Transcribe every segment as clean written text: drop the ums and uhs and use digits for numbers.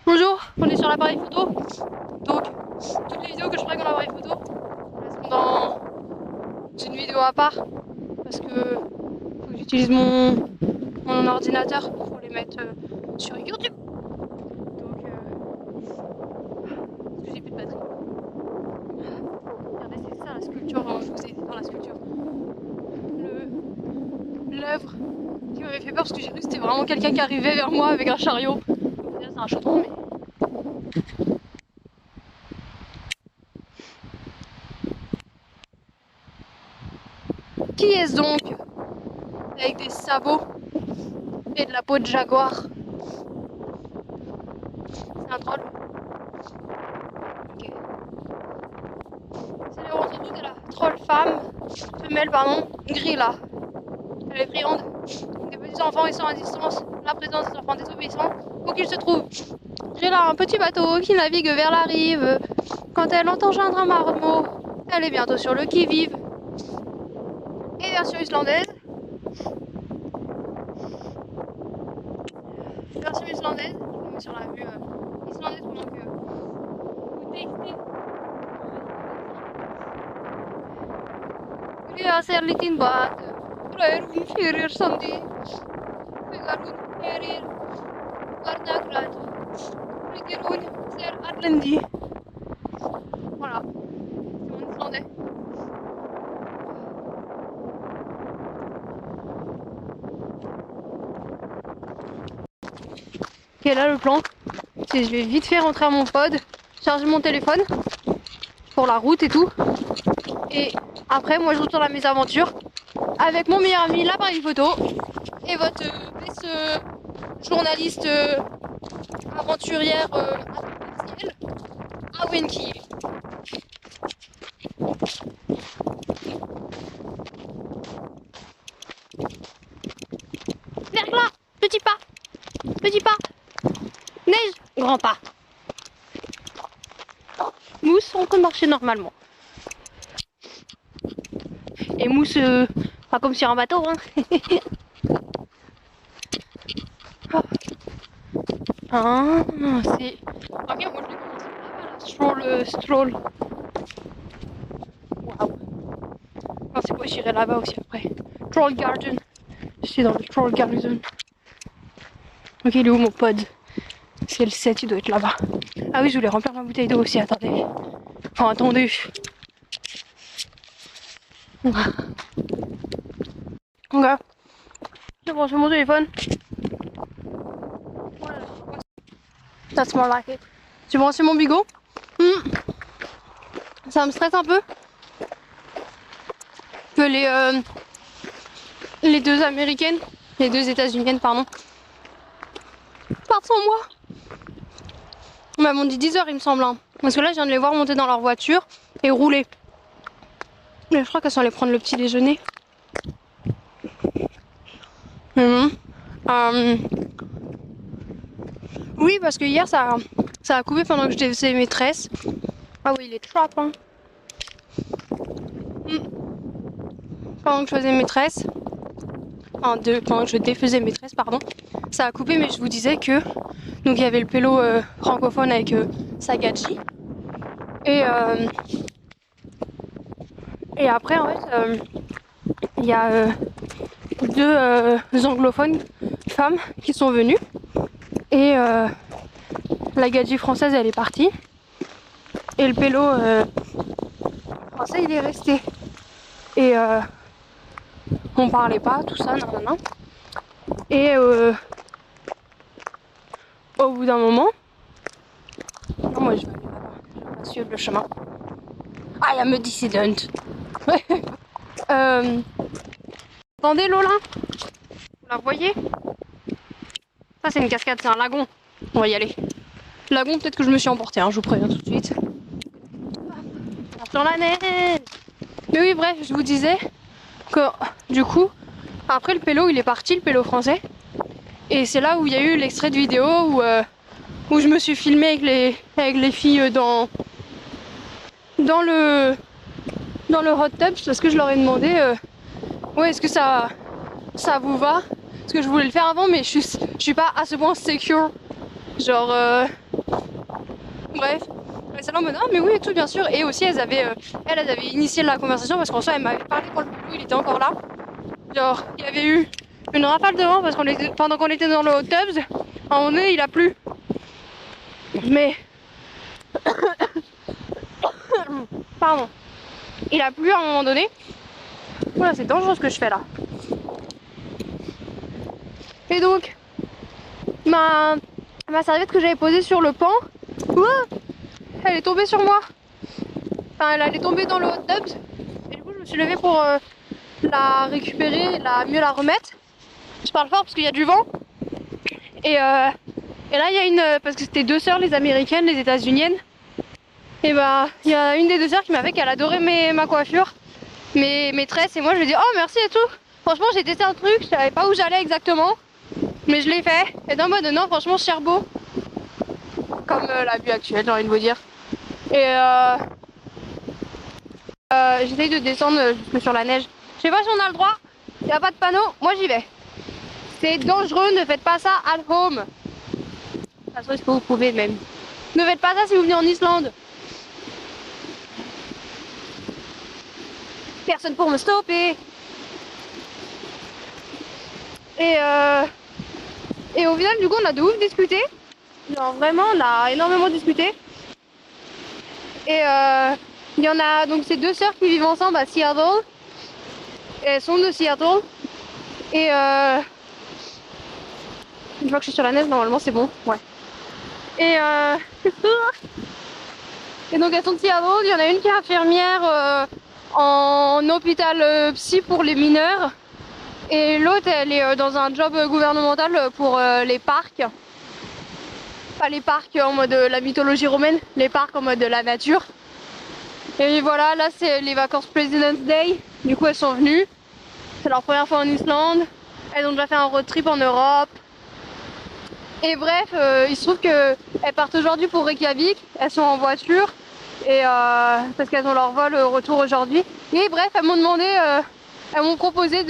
Bonjour, on est sur l'appareil photo. Donc, toutes les vidéos que je ferai avec mon appareil photo, elles seront dans une vidéo à part. Parce que faut que j'utilise mon ordinateur pour les mettre sur YouTube. Donc, parce que j'ai plus de batterie. Regardez, c'est ça la sculpture, je vous ai dit dans la sculpture. L'œuvre qui m'avait fait peur parce que j'ai cru que c'était vraiment quelqu'un qui arrivait vers moi avec un chariot. C'est un chaudron, mais. Qui est-ce donc avec des sabots et de la peau de jaguar? C'est un troll. Ok. C'est on se doute de la troll femelle pardon, gris là. Elle est friande. Des petits enfants, ils sont à distance. La présence des enfants désobéissants, où qu'ils se trouvent. J'ai là un petit bateau qui navigue vers la rive. Quand elle entend geindre un marmot, elle est bientôt sur le qui-vive. Et version islandaise. Version islandaise. Je me mets sur la vue islandaise pendant que vous textez. Vi ser liten båt. Rören fyrer sandi. Hugarun herir. Vardagrad. Flygerun ser Atlanti. Voilà. C'est mon islandais. Ok, là le plan, c'est je vais vite fait rentrer à mon pod, charger mon téléphone pour la route et tout. Et après, moi je retourne à mes aventures avec mon meilleur ami, l'appareil photo, et votre best journaliste aventurière artificielle, Awenki. Verglas, petit pas, petit pas. Neige, grand pas. Mousse, on peut marcher normalement. Et mousse, pas comme sur un bateau, hein. Ah, c'est. Ok, moi je vais commencer stroll. Waouh. Non, c'est quoi, j'irai là-bas aussi après. Troll Garden. Je suis dans le Troll Garden. Ok, il est où mon pod? C'est le 7, il doit être là-bas. Ah oui, je voulais remplir ma bouteille d'eau aussi, attendez. Enfin, attendez. Ok. J'ai branché mon téléphone. That's more like it. J'ai branché mon bigot. Ça me stresse un peu. Que les deux américaines, les deux états-uniennes, pardon, partent sans moi. Bah, m'ont dit 10 h il me semble. Hein. Parce que là, je viens de les voir monter dans leur voiture et rouler. Mais je crois qu'elles sont allées prendre le petit déjeuner. Oui, parce que hier, ça a coupé pendant que je faisais mes tresses. Ah oui, il est trap, hein. Pendant que je faisais mes tresses. Pendant que je défaisais mes tresses, pardon. Ça a coupé, mais je vous disais que... Donc il y avait le pélo francophone avec Sagadji. Et après, en fait, il y a deux anglophones femmes qui sont venues. Et la gadji française, elle est partie. Et le pélo français, il est resté. Et on parlait pas, tout ça, non. Et au bout d'un moment... Non, moi je vais aller là-bas, je vais pas suivre le chemin. I am a dissident. Attendez Lola, vous la voyez? Ça c'est une cascade, c'est un lagon. On va y aller. Lagon, peut-être que je me suis emportée, hein, je vous préviens tout de suite. Dans la neige. Mais oui, bref, je vous disais que du coup, après le pélo, il est parti, le pélo français. Et c'est là où il y a eu l'extrait de vidéo où je me suis filmée avec les filles dans le hot tub, parce que je leur ai demandé ouais, est-ce que ça vous va? Parce que je voulais le faire avant, mais je suis pas à ce point secure. Genre Bref, c'est là en mode ah mais oui et tout bien sûr. Et aussi elles avaient initié la conversation parce qu'en soi elle m'avait parlé quand le boulot il était encore là. Genre il y avait eu une rafale de vent parce qu'on était pendant qu'on était dans le hot tubs. À un moment donné il a plu. Mais pardon. Il a plu à un moment donné. Voilà, c'est dangereux ce que je fais là. Et donc ma serviette que j'avais posée sur le pan, elle est tombée sur moi. Enfin elle allait tomber dans le hot tubs. Et du coup je me suis levée pour la récupérer, mieux la remettre. Je parle fort parce qu'il y a du vent. Et là il y a une, parce que c'était deux sœurs, les américaines, les états-uniennes. Et bah il y a une des deux sœurs qui m'a fait qu'elle adorait ma coiffure, mes tresses. Et moi je lui ai dit oh merci et tout. Franchement j'ai testé un truc, je savais pas où j'allais exactement. Mais je l'ai fait. Et d'un mode non franchement cher beau. Comme la vue actuelle j'ai envie de vous dire. Et j'essaye de descendre jusque sur la neige. Je sais pas si on a le droit. Il n'y a pas de panneau. Moi j'y vais. C'est dangereux, ne faites pas ça at home. De toute façon, est-ce que vous pouvez même. Ne faites pas ça si vous venez en Islande. Personne pour me stopper. Et au final, du coup, on a de ouf discuté. Genre vraiment, on a énormément discuté. Et il y en a donc ces deux sœurs qui vivent ensemble à Seattle. Et elles sont de Seattle. Et une fois que je suis sur la neige, normalement c'est bon. Ouais. Et donc elles sont de Seattle. Il y en a une qui est infirmière en hôpital psy pour les mineurs. Et l'autre, elle est dans un job gouvernemental pour les parcs. Pas les parcs en mode la mythologie romaine, les parcs en mode la nature. Et voilà, là c'est les vacances President's Day. Du coup elles sont venues. C'est leur première fois en Islande. Elles ont déjà fait un road trip en Europe. Et bref, il se trouve qu'elles partent aujourd'hui pour Reykjavik. Elles sont en voiture. Et parce qu'elles ont leur vol retour aujourd'hui. Et bref, elles m'ont demandé, elles m'ont proposé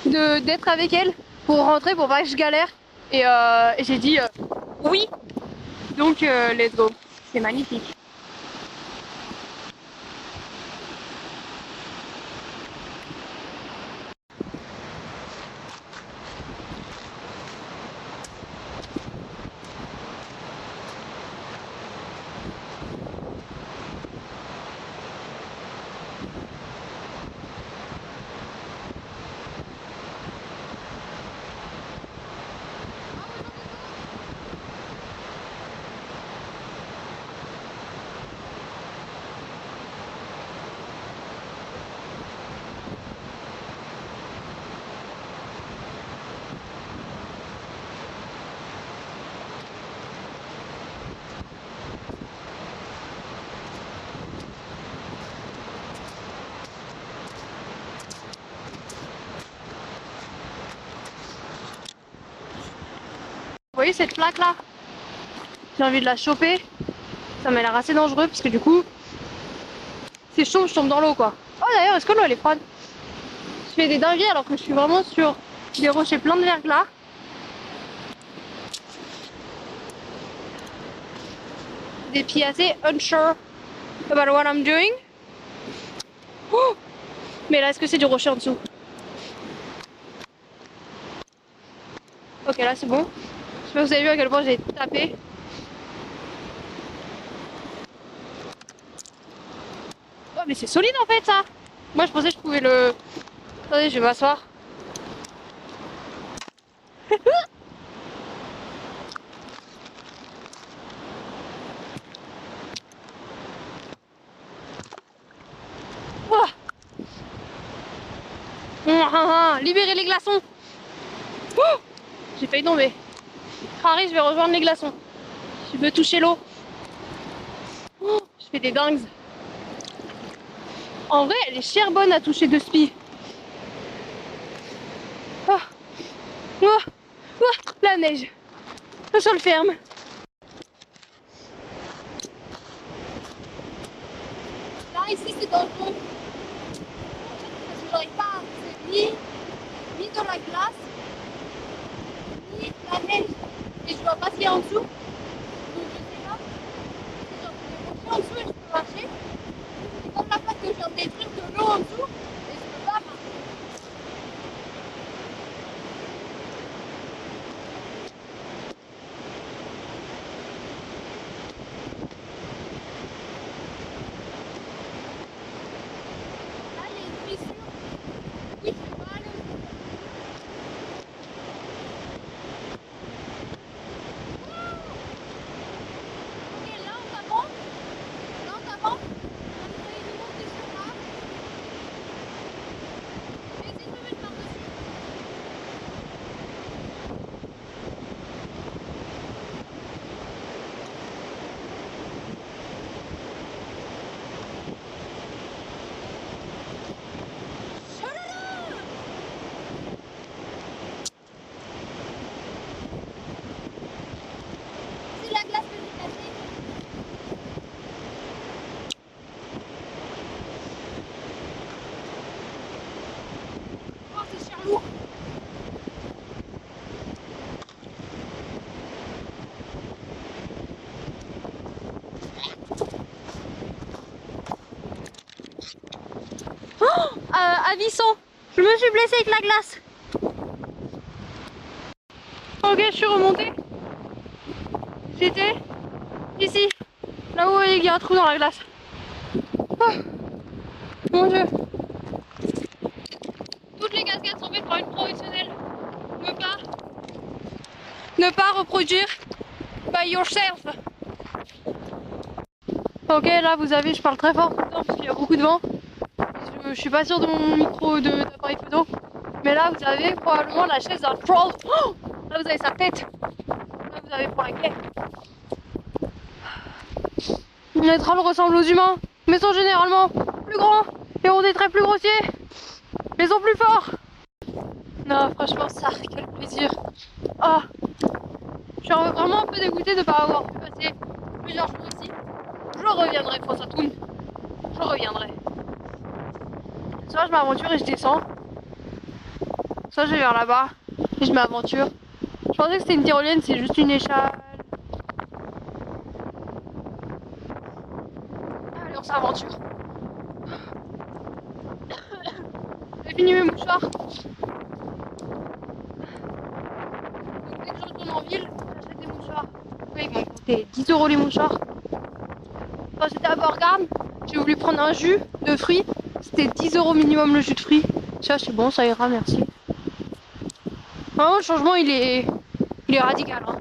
d'être avec elles pour rentrer, pour pas que je galère. Et j'ai dit oui. Donc let's go. C'est magnifique. Vous voyez cette plaque là? J'ai envie de la choper. Ça m'a l'air assez dangereux parce que du coup, c'est chaud, je tombe dans l'eau quoi. Oh d'ailleurs, est-ce que l'eau elle est froide? Je fais des dingueries alors que je suis vraiment sur des rochers pleins de verglas. Des pieds assez unsure about what I'm doing. Oh, mais là, est-ce que c'est du rocher en dessous? Ok, là c'est bon. Je sais pas si vous avez vu à quel point j'ai tapé. Oh, mais c'est solide en fait ça! Moi je pensais que je pouvais le. Attendez, je vais m'asseoir. Libérez les glaçons! Oh, j'ai failli tomber. Harry, je vais rejoindre les glaçons. Je veux toucher l'eau. Oh, je fais des dingues. En vrai, elle est chère bonne à toucher de spi. Oh. Oh. Oh. La neige. Le sol ferme. Là, ici, c'est dangereux. Parce que j'arrive pas à ni dans la glace, ni la neige. Et je vois pas ce qu'il y a en dessous. Donc je sais pas. À Vissant, je me suis blessée avec la glace. Ok, je suis remontée. J'étais ici, là où il y a un trou dans la glace. Oh, mon Dieu. Toutes les cascades sont faites par une professionnelle. Ne pas reproduire by yourself. Ok, là vous avez, je parle très fort tout le temps parce qu'il y a beaucoup de vent. Je suis pas sûre de mon micro d'appareil photo. Mais là vous avez probablement la chaise d'un troll. Oh, là vous avez sa tête. Là vous avez pour la clé. Les trolls ressemblent aux humains, mais sont généralement plus grands et ont des traits plus grossiers. Mais sont plus forts. Non, franchement, ça, quel plaisir. Oh, je suis vraiment un peu dégoûtée de ne pas avoir pu passer plusieurs jours ici. Je reviendrai, Fosatoun. Je reviendrai. Soit je m'aventure et je descends. Soit je vais vers là-bas et je m'aventure. Je pensais que c'était une tyrolienne, c'est juste une échelle. Allez, on s'aventure. J'ai fini mes mouchoirs. Donc dès que je retourne en ville, j'achète des mouchoirs. Oui, ils m'ont coûté 10 € les mouchoirs. Quand j'étais à Borgarm, j'ai voulu prendre un jus de fruits. C'était 10 € minimum le jus de fruits. Ça c'est bon, ça ira, merci. Vraiment, le changement il est radical. Hein.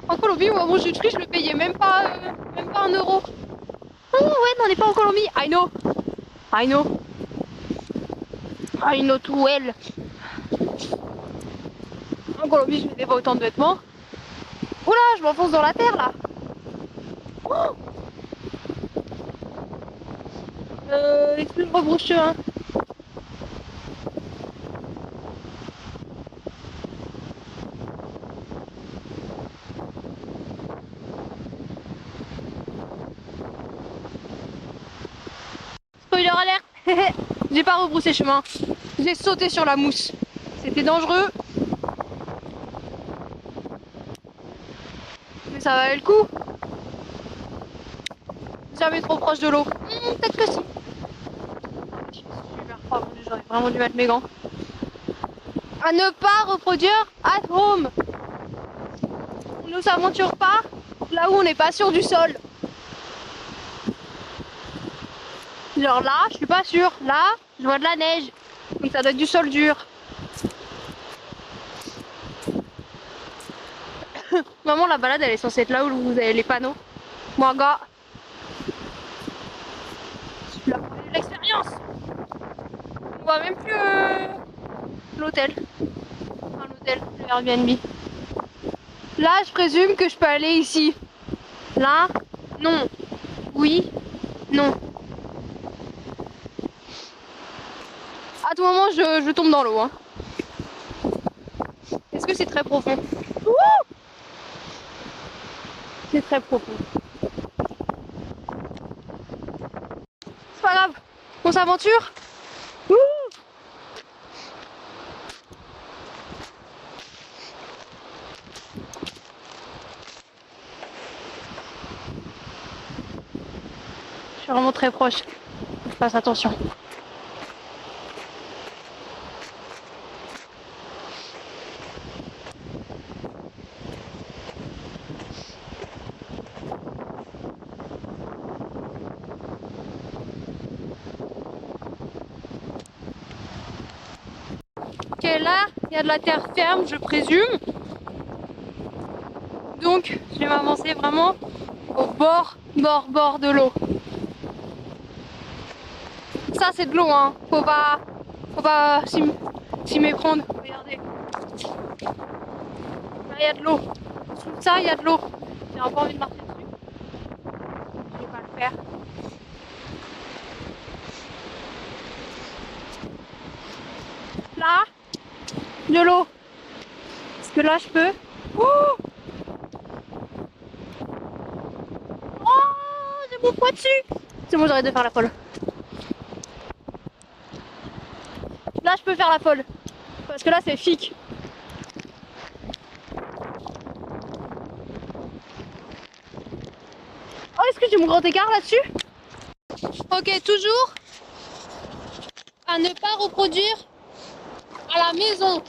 En Colombie, moi mon jus de fruits je le payais même pas 1 €. Oh ouais, on n'est pas en Colombie. I know. I know. I know too well. En Colombie, je mettais pas autant de vêtements. Oula, je m'enfonce dans la terre là. Oh, est-ce que je rebrousse chemin? Spoiler alert. J'ai pas rebroussé chemin. J'ai sauté sur la mousse. C'était dangereux. Mais ça valait le coup. Jamais trop proche de l'eau. Peut-être que si. Je suis super froid, mon Dieu, j'aurais vraiment dû mettre mes gants. À ne pas reproduire at home. On ne s'aventure pas là où on n'est pas sûr du sol. Genre là, je suis pas sûre. Là, je vois de la neige. Donc ça doit être du sol dur. Maman, la balade, elle est censée être là où vous avez les panneaux. Moi, gars, c'est la première de l'expérience. On voit même plus l'hôtel. Enfin, l'hôtel, le Airbnb. Là, je présume que je peux aller ici. Là, non. Oui, non. À tout moment, je tombe dans l'eau. Hein. Est-ce que c'est très profond? C'est très profond. C'est pas grave. On s'aventure. Je suis vraiment très proche. Je fasse attention. Ok, là, il y a de la terre ferme, je présume. Donc, je vais m'avancer vraiment au bord de l'eau. Ça, c'est de l'eau, hein. Faut pas s'y méprendre. Regardez. Là, il y a de l'eau. Sous ça, il y a de l'eau. J'ai un peu envie de marcher dessus. Je vais pas le faire. Là, de l'eau. Parce que là, je peux. Oh, j'ai mon poids dessus. C'est bon, j'arrête de faire la folle. Là, je peux faire la folle. Parce que là, c'est chic. Oh, est-ce que j'ai mon grand écart là-dessus? Ok, toujours à ne pas reproduire à la maison.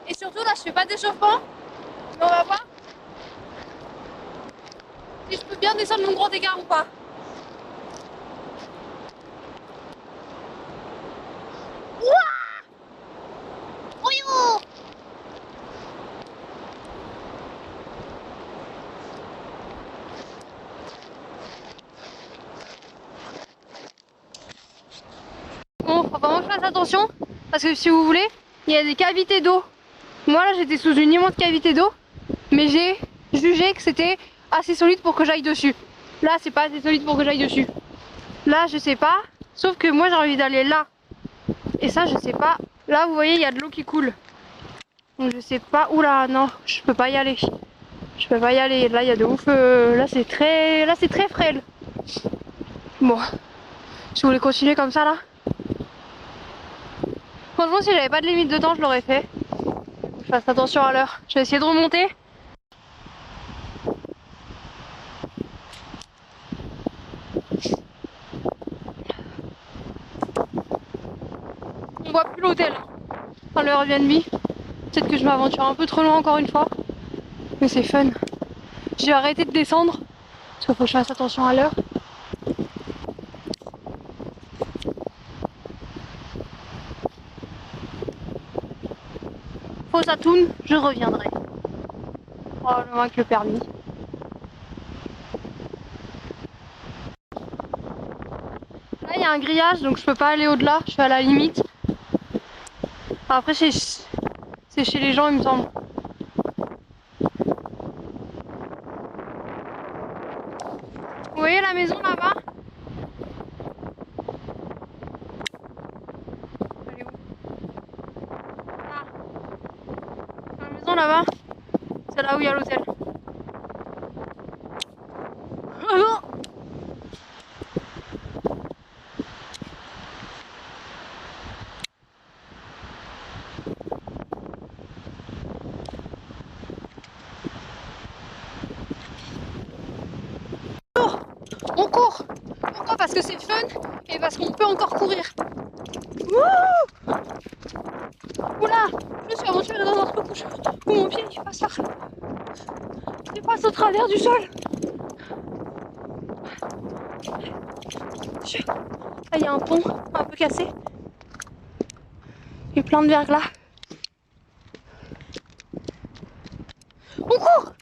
Et surtout là je fais pas d'échauffement, mais on va voir si je peux bien descendre mon grand écart ou pas. Bon, faut vraiment que je fasse attention parce que si vous voulez, il y a des cavités d'eau. Moi là j'étais sous une immense cavité d'eau, mais j'ai jugé que c'était assez solide pour que j'aille dessus. Là c'est pas assez solide pour que j'aille dessus. Là je sais pas, sauf que moi j'ai envie d'aller là. Et ça je sais pas. Là vous voyez il y a de l'eau qui coule. Donc je sais pas. Oula non, je peux pas y aller. Je peux pas y aller. Là il y a de ouf. Là c'est très frêle. Bon, si vous voulez continuer comme ça là. Franchement si j'avais pas de limite de temps je l'aurais fait. Je fasse attention à l'heure. Je vais essayer de remonter. On voit plus l'hôtel. Enfin le Airbnb. Peut-être que je m'aventure un peu trop loin encore une fois. Mais c'est fun. J'ai arrêté de descendre. Parce qu'il faut que je fasse attention à l'heure. Faut ça tourne, je reviendrai. Probablement avec le permis. Là il y a un grillage donc je peux pas aller au-delà, je suis à la limite. Après c'est chez les gens il me semble. Vous voyez la maison là-bas? Elle est où? Là. La maison là-bas, c'est là où il y a l'hôtel. Oh non! On court! Pourquoi? Parce que c'est fun et parce qu'on peut encore courir. Wouh! Oula! Je me suis aventurée dans un truc où mon pied il passe par là. Il passe au travers du sol. Là il y a un pont un peu cassé. Et plein de verglas. On court!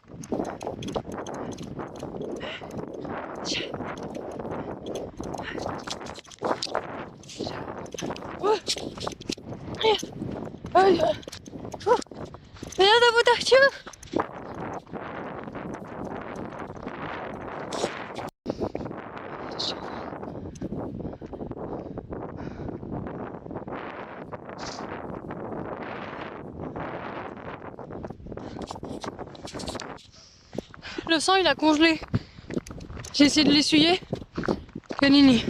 Rien à votre action. Le sang il a congelé. J'ai essayé de l'essuyer. Canini.